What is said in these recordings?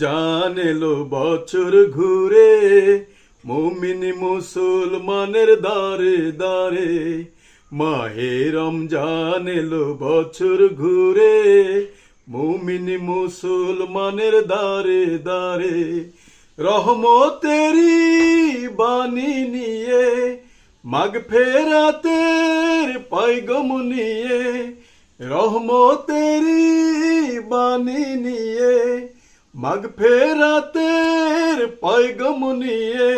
জান এলো বছর ঘুরে, মুমিন মুসলমানের দারে দারে। মাহে রমজান এলো বছর ঘুরে, মুমিন মুসলমানের দারে দারে। রহমতেরি বাণী নিয়ে, মাগফেরাতের পয়গম নিয়ে, রহমতেরি বাণী নিয়ে, মাগফেরাতের পয়গম নিয়ে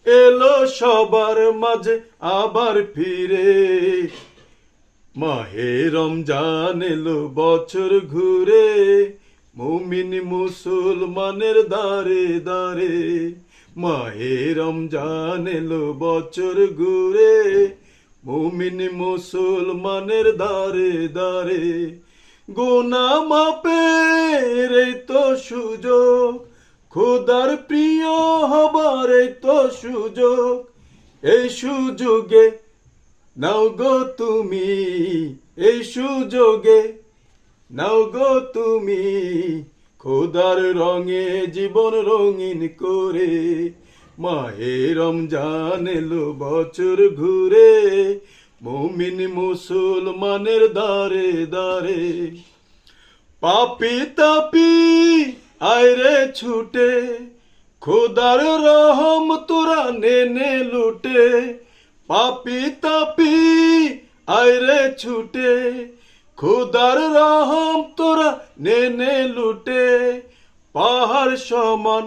এলো সবার মাঝে আবার ফিরে। মাহে রমজান এলো বছর ঘুরে, মুমিন মুসলমানের দারে দারে। মাহে রমজান এলো বছর ঘুরে, মুমিন মুসলমানের দারে দারে। গুনাহ মাপের এই তো সুযোগ, খোদার প্রিয় হবার এই তো সুযোগ। এই সুযোগে নাও গো তুমি, এই সুযোগে নাও গো তুমি, খোদার রঙে জীবন রঙিন করে। মাহে রমজান এলো বছর ঘুরে, মুমিন মুসলমানের দারে দারে। পাপি তাপি আয়রে ছুটে, খোদার রহম তোরা নেনে লুটে। পাপি তাপি আয়রে ছুটে, খোদার রহম তোরা নেনে লুটে। পাহাড় সমান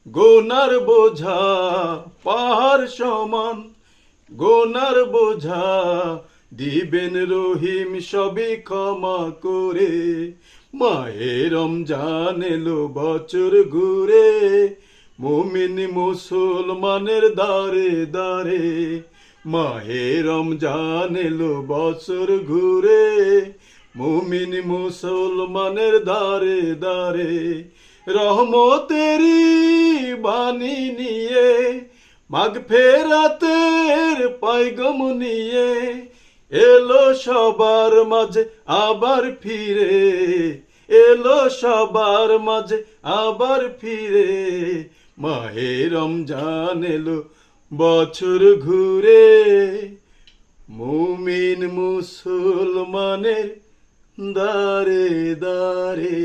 গোনার বোঝা, পাহাড় সমান গোনার বোঝা, দিবেন রহিম সবই ক্ষমা করে। মাহে রমজান এলো বছর ঘুরে, মুমিন মুসলমানের দারে দারে। মাহে রমজান এলো বছর ঘুরে, মুমিন মুসলমানের দারে দারে। রহমতেরি বাণী নিয়ে, মাগফেরাতের পয়গম নিয়ে এলো সবার মাঝে আবার ফিরে। এলো সবার মাঝে আবার ফিরে। মাহে রমজান এলো বছর ঘুরে, মুমিন মুসলমানের দারে দারে।